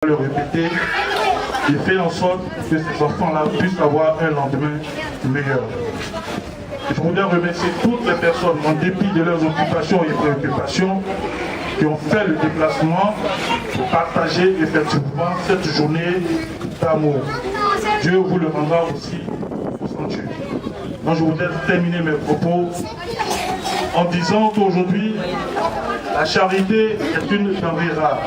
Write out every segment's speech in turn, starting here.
le répéter, et fait en sorte que ces enfants-là puissent avoir un lendemain meilleur. Je voudrais remercier toutes les personnes, en dépit de leurs occupations et préoccupations, qui ont fait le déplacement pour partager effectivement cette journée d'amour. Dieu vous le rendra aussi au sanctuaire. Donc je voudrais terminer mes propos en disant qu'aujourd'hui, la charité est une denrée rare.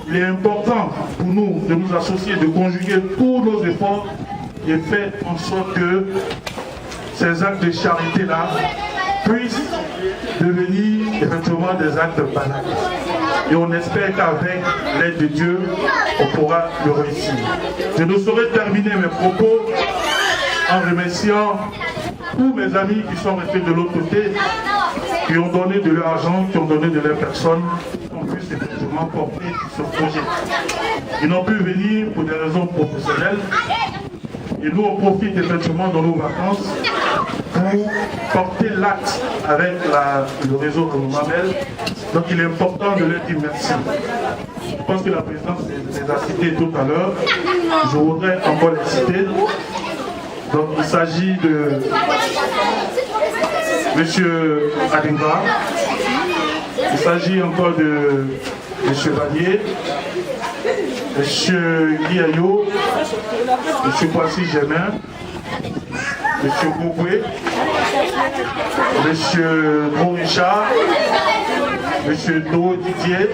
Il est important pour nous de nous associer, de conjuguer tous nos efforts et faire en sorte que ces actes de charité-là puissent devenir effectivement des actes banals. Et on espère qu'avec l'aide de Dieu, on pourra le réussir. Je ne saurais terminer mes propos en remerciant tous mes amis qui sont restés de l'autre côté, qui ont donné de leur argent, qui ont donné de leur personne, qu'on puisse effectivement porter ce projet. Ils n'ont pu venir pour des raisons professionnelles. Et nous, on profite effectivement dans nos vacances pour porter l'acte avec le réseau Mamel. Donc il est important de leur dire merci. Je pense que la présidente les a cités tout à l'heure. Je voudrais encore les citer. Donc il s'agit de M. Adingra. Il s'agit encore de M. Valier, M. Guiayo, M. Kwasi Germain, M. Gougoué, M. Gros Richard, M. Do Didier,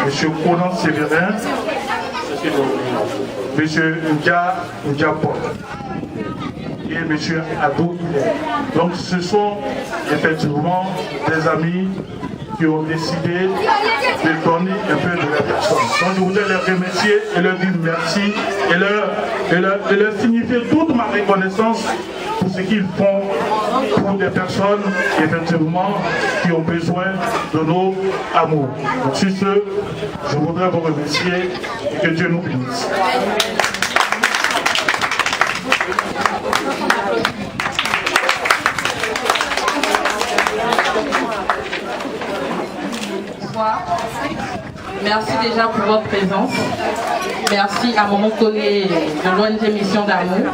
M. Conan Séverin, M. Ndia Paul et M. Adou Hilaire. Donc ce sont effectivement des amis qui ont décidé de donner un peu de leur personne. Donc je voudrais les remercier et leur dire merci et leur signifier toute ma reconnaissance pour ce qu'ils font pour des personnes effectivement qui ont besoin de notre amour. Donc sur ce, je voudrais vous remercier et que Dieu nous bénisse. Merci déjà pour votre présence. Merci à Maman Koné de l'ONG Mission d'Amour.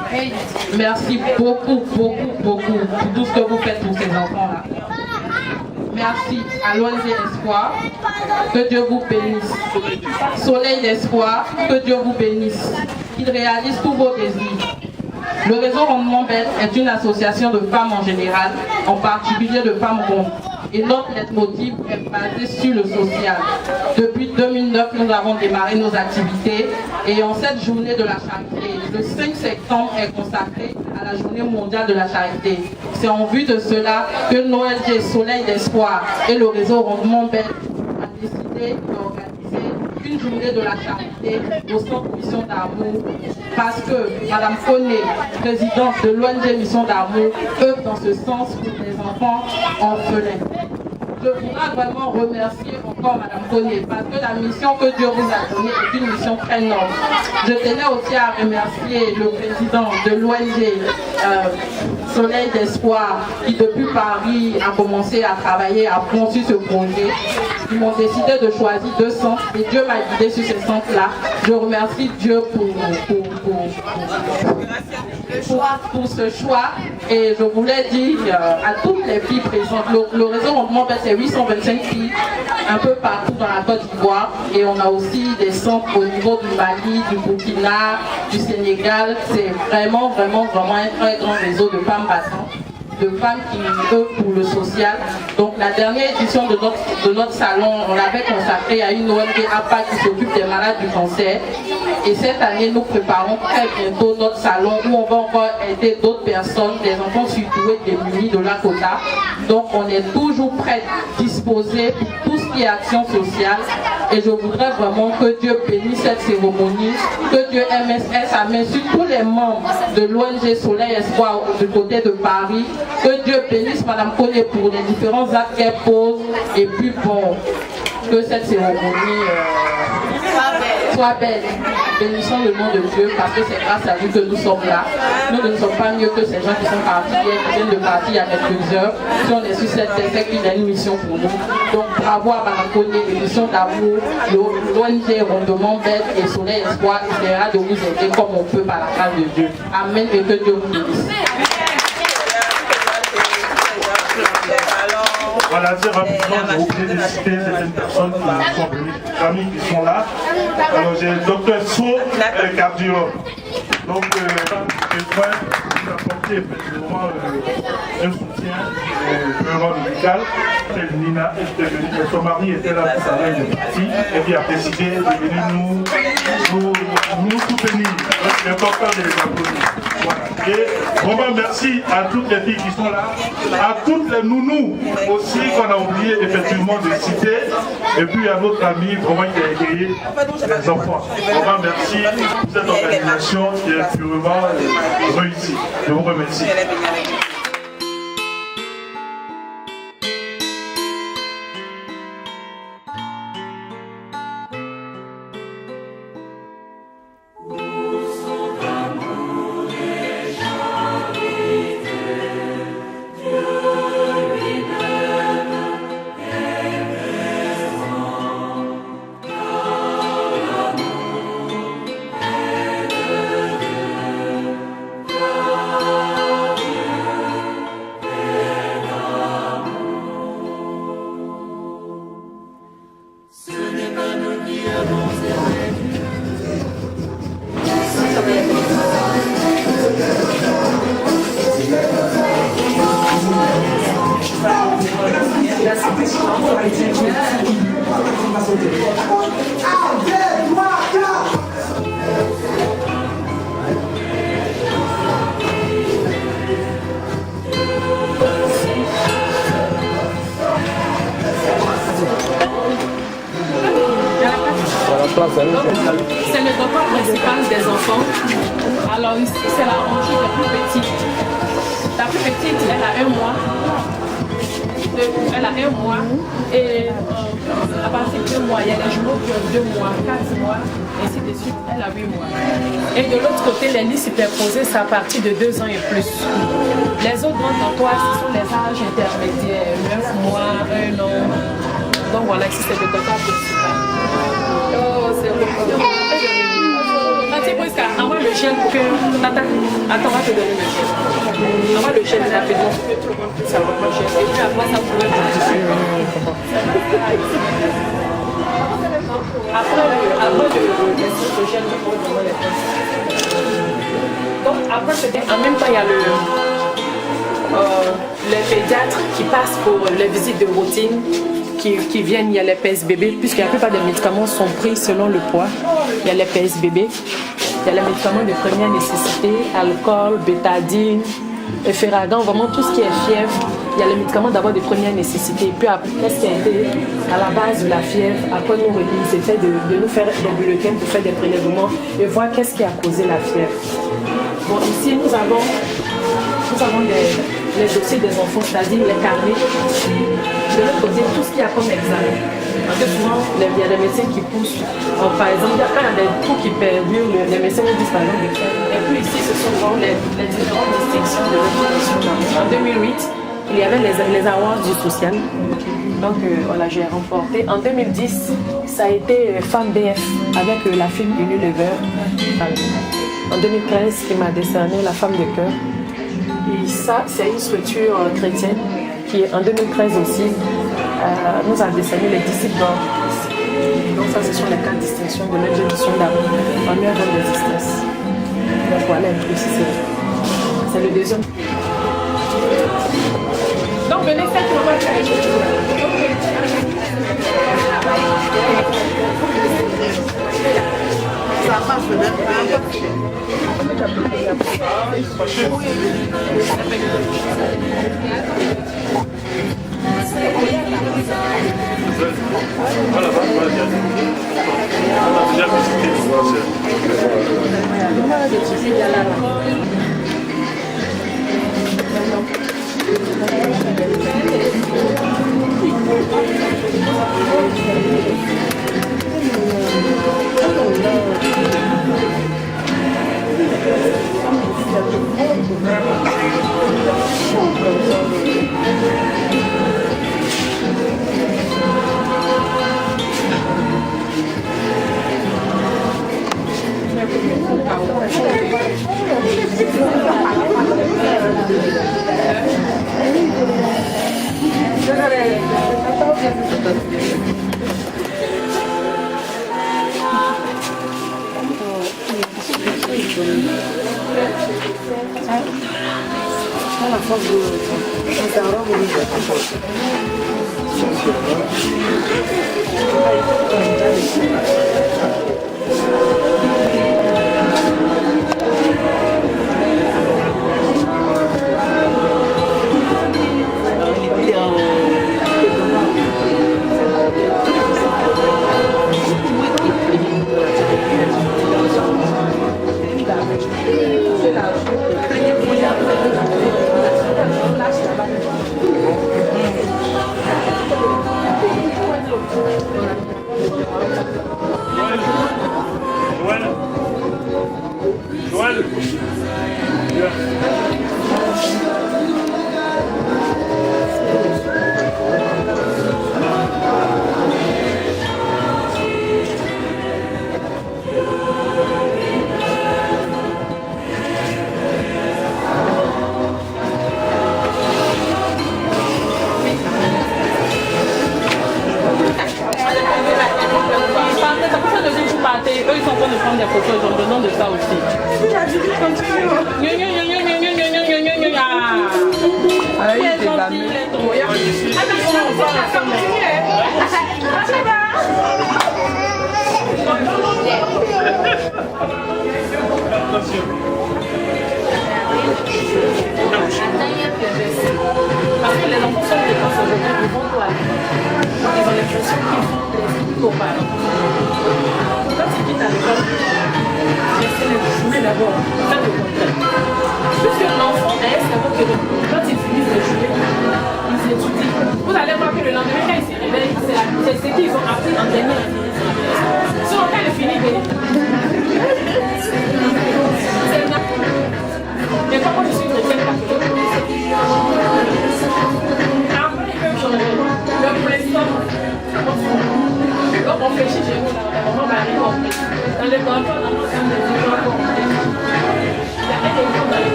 Merci beaucoup pour tout ce que vous faites pour ces enfants-là. Merci à l'ONG Espoir. Que Dieu vous bénisse. Soleil d'Espoir, que Dieu vous bénisse. Qu'il réalise tous vos désirs. Le réseau Rendement Belle est une association de femmes en général, en particulier de femmes rondes. Et notre leitmotiv est basé sur le social. Depuis 2009, nous avons démarré nos activités et en cette journée de la charité, le 5 septembre est consacré à la journée mondiale de la charité. C'est en vue de cela que l'ONG Soleil d'Espoir et le réseau Rendement Belle a décidé d'organiser une journée de la charité au centre Mission d'Amour parce que Madame Koné, présidente de l'ONG Mission d'Amour, œuvre dans ce sens pour les enfants orphelins. Je voudrais vraiment remercier encore Madame Koné parce que la mission que Dieu vous a donnée est une mission très noble. Je tenais aussi à remercier le président de l'ONG Soleil d'Espoir qui depuis Paris a commencé à travailler à fond sur ce projet. Ils m'ont décidé de choisir 2 centres et Dieu m'a guidé sur ces centres-là. Je remercie Dieu pour ce choix et je voulais dire à toutes les filles présentes, le réseau Rendement Belle c'est 825 filles un peu partout dans la Côte d'Ivoire et on a aussi des centres au niveau du Mali, du Burkina, du Sénégal. C'est vraiment un très grand réseau de femmes battantes, de femmes qui œuvrent pour le social. Donc la dernière édition de notre salon, on l'avait consacrée à une ONG APA qui s'occupe des malades du cancer. Et cette année, nous préparons très bientôt notre salon où on va encore aider d'autres personnes, des enfants surdoués, démunis de la quota. Donc on est toujours prêts, disposés pour tout ce qui est action sociale. Et je voudrais vraiment que Dieu bénisse cette cérémonie, que Dieu MSS amène sur tous les membres de l'ONG Soleil Espoir du côté de Paris. Que Dieu bénisse Madame Koné pour les différents actes qu'elle pose. Et puis bon, que cette cérémonie Sois belle. Bénissons le nom de Dieu parce que c'est grâce à lui que nous sommes là. Nous ne sommes pas mieux que ces gens qui sont partis hier, qui viennent de partir il y a quelques heures. Si on est sur cette terre, c'est qu'il a une mission pour nous. Donc bravo à Madame Koné, l'émission d'amour, l'ONG Rondement Bête et Soleil Espoir essaiera de vous aider comme on peut par la grâce de Dieu. Amen et que Dieu vous bénisse. Voilà, assez rapidement, je vais vous féliciter certaines personnes qui sont venues, des amis qui sont là. Alors j'ai le docteur So, le cardiologue. Donc, j'ai besoin de apporter effectivement un soutien vraiment médical. C'est Nina, elle était venue, son mari était là tout à l'heure, il est parti, et puis a décidé de venir nous soutenir. C'est important de les applaudir. Voilà. Et vraiment merci à toutes les filles qui sont là, à toutes les nounous aussi qu'on a oublié effectivement de citer, et puis à notre ami vraiment qui a égayer les enfants. Vraiment merci pour cette organisation qui est purement réussie. Je vous remercie. C'est le repas principal des enfants. Alors ici, c'est la rangée la plus petite. La plus petite, elle a 1 mois. Elle a 1 mois. Et à partir de 2 mois, il y a les jumeaux qui ont 2 mois, 4 mois, et ainsi de suite. Elle a 8 mois. Et de l'autre côté, les lits superposés, c'est à partir de 2 ans et plus. Les autres grandes dortoirs, ce sont les âges intermédiaires, 9 mois, 1 an. Donc voilà, ici c'est le repas principal. Oh, c'est bon. Envoie le gel pour que... Attends, on va te donner le gel. Envoie le gel rapidement. Ça va le gel. Et puis après, ça pourrait continuer. Après le gel, donc après, en même temps, il y a les pédiatres qui passent pour les visites de routine. Qui viennent, il y a les PSBB, puisque la plupart des médicaments sont pris selon le poids. Il y a les PSBB, il y a les médicaments de première nécessité, alcool, bétadine, efferalgan, vraiment tout ce qui est fièvre. Il y a les médicaments d'abord de première nécessité. Puis après, qu'est-ce qui a été à la base de la fièvre? Après, ils essaient de nous faire des bulletins pour faire des prélèvements et voir qu'est-ce qui a causé la fièvre. Bon, ici, nous avons les dossiers des enfants, c'est-à-dire les carnets. De l'autre côté, tout ce qu'il y a comme examen. Parce que souvent, il y a des médecins qui poussent. Par exemple, quand il y a des trous qui perdurent, les médecins nous disent par exemple de faire. Et puis ici, ce sont vraiment les différentes distinctions de l'éducation. En 2008, il y avait les awards du social. Donc voilà, j'ai remporté. En 2010, ça a été Femme BF avec la film Unilever. En 2013, il m'a décerné la femme de cœur. Et ça, c'est une structure chrétienne qui, en 2013 aussi, nous a décerné les disciples d'or. Donc ça, ce sont les 4 distinctions de notre édition d'amour en mieux de existence. Donc voilà, c'est le deuxième. Donc venez faire le ça marche même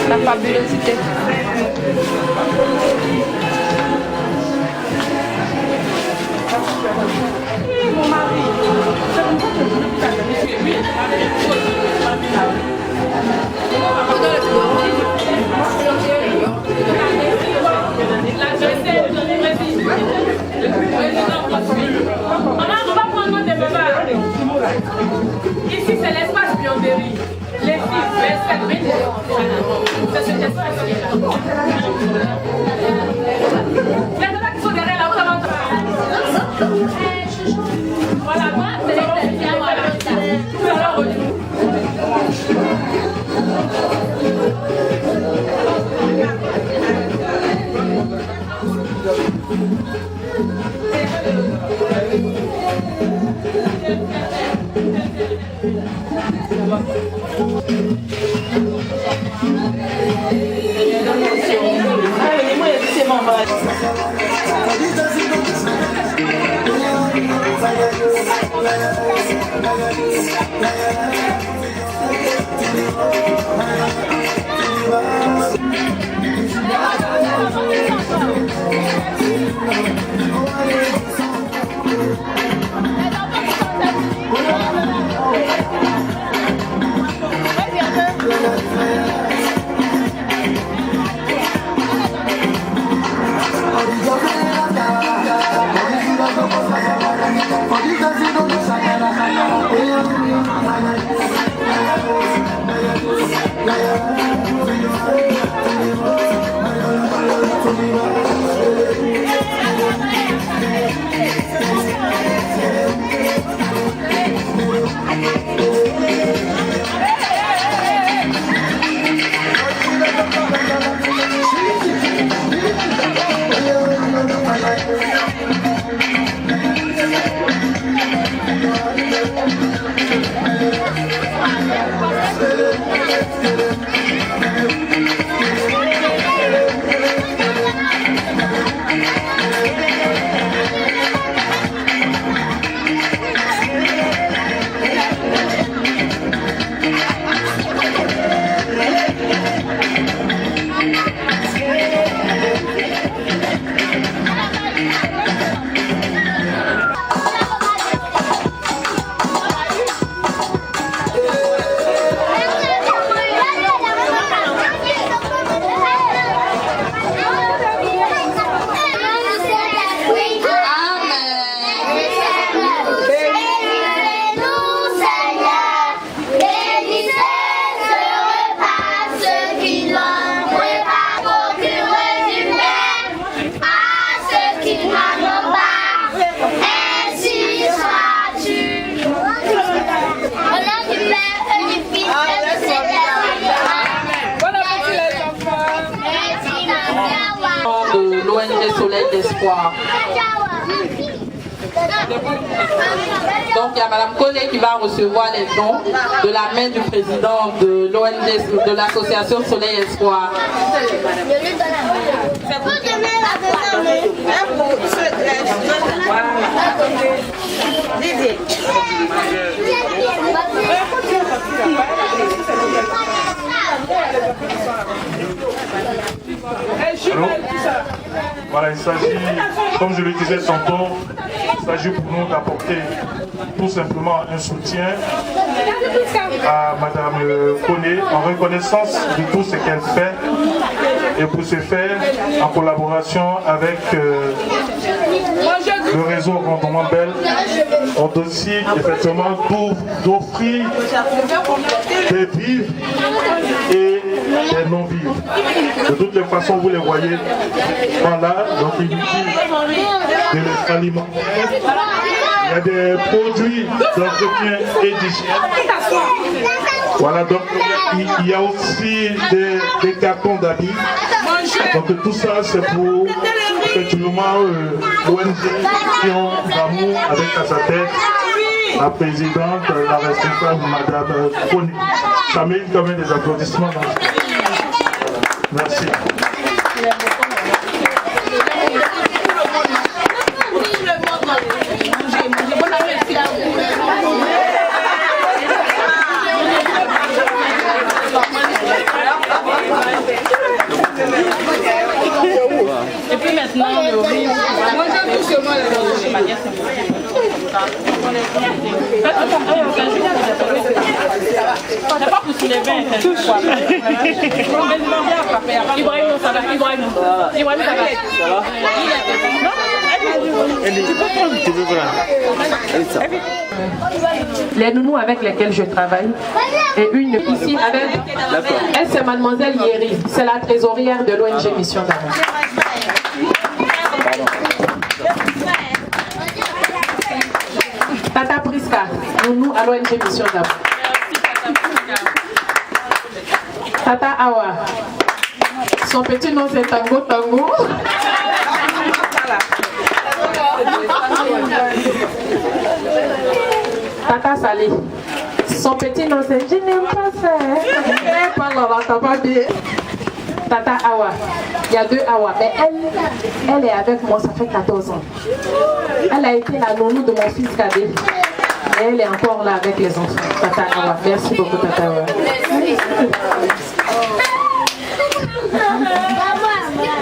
La fabulosité. Mon mari, c'est comme ça que je vous ai lui, maman, on va prendre note des mamans. Ici, c'est l'espace buanderie. Les filles, c'est ce espace qui est là. Il y a des gens qui sont derrière là, où voilà, moi, c'est les filles qui sont là. d'espoir. Donc il y a Madame Collet qui va recevoir les dons de la main du président de l'ONG, de l'association Soleil Espoir. Alors, voilà, il s'agit, comme je le disais tantôt, il s'agit pour nous d'apporter tout simplement un soutien à Madame Koné en reconnaissance de tout ce qu'elle fait et pour ce faire en collaboration avec le réseau Rendement Belle, on décide effectivement d'offrir des vivres et des non-vivres. De toutes les façons, vous les voyez voilà, donc il utilise des aliments. Il y a des produits d'entretien et d'hygiène. Voilà, donc il y a aussi des cartons d'habits. Donc tout ça, c'est pour effectivement l'ONG Mission d'Amour avec à sa tête la présidente, la responsable, Madame Koné. Ça mérite quand même des applaudissements. Merci. Et puis maintenant, le riz. Moi, j'aime tout seulement le riz. C'est pas pour soulever un peu. Ibrahim, ça va. Ibrahim, ça va. Tu peux prendre. Les nounous avec lesquels je travaille et une ici avec elle, c'est Mademoiselle Yeri, c'est la trésorière de l'ONG Mission d'Amour. Tata Priska, nounou à l'ONG Mission d'Amour. Tata Awa, son petit nom c'est Tango Tango. Tata Salé, Son petit nom c'est je n'aime pas ça. Eh, pas là, t'as pas bien. Tata Awa, il y a 2 Awa, mais elle est avec moi, ça fait 14 ans. Elle a été la nounou de mon fils cadet. Et elle est encore là avec les enfants. Tata Awa, merci beaucoup Tata Awa.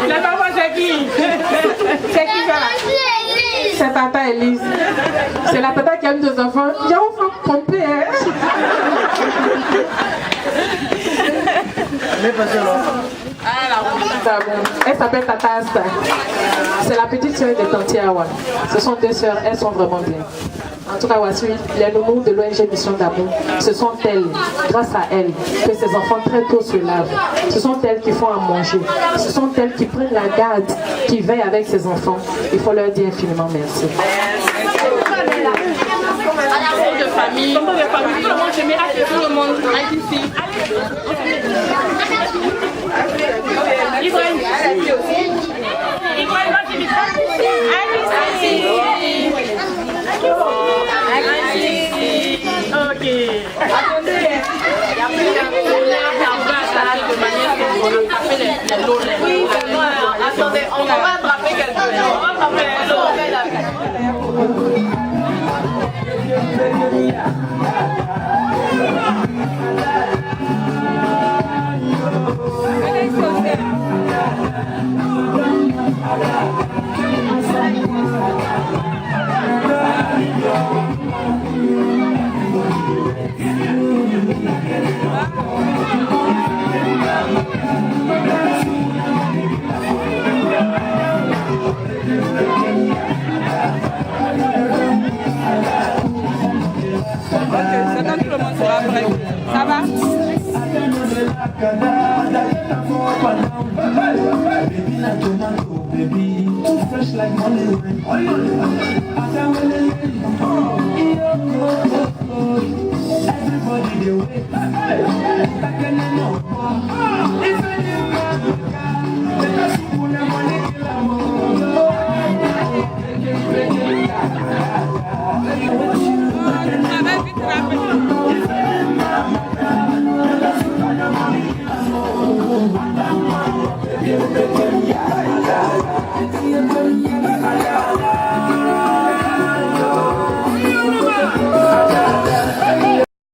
La maman c'est qui? C'est qui ça? C'est Tata Elise. C'est la tata qui a eu 2 enfants. J'ai enfant trompé, hein. Elle s'appelle Tata Asta. C'est la petite soeur de Tanti Awa. Ce sont 2 sœurs, elles sont vraiment bien. En tout cas, voici les nounous de l'ONG Mission d'Amour. Ce sont elles, grâce à elles, que ces enfants très tôt se lavent. Ce sont elles qui font à manger. Ce sont elles qui prennent la garde, qui veillent avec ces enfants. Il faut leur dire infiniment merci. De famille, tout le monde, je mets à tout le monde ici. Ok. Attendez. Attendez, on va attraper quelqu'un. On va attraper c'est quand tout le monde sera prêt. Ça va?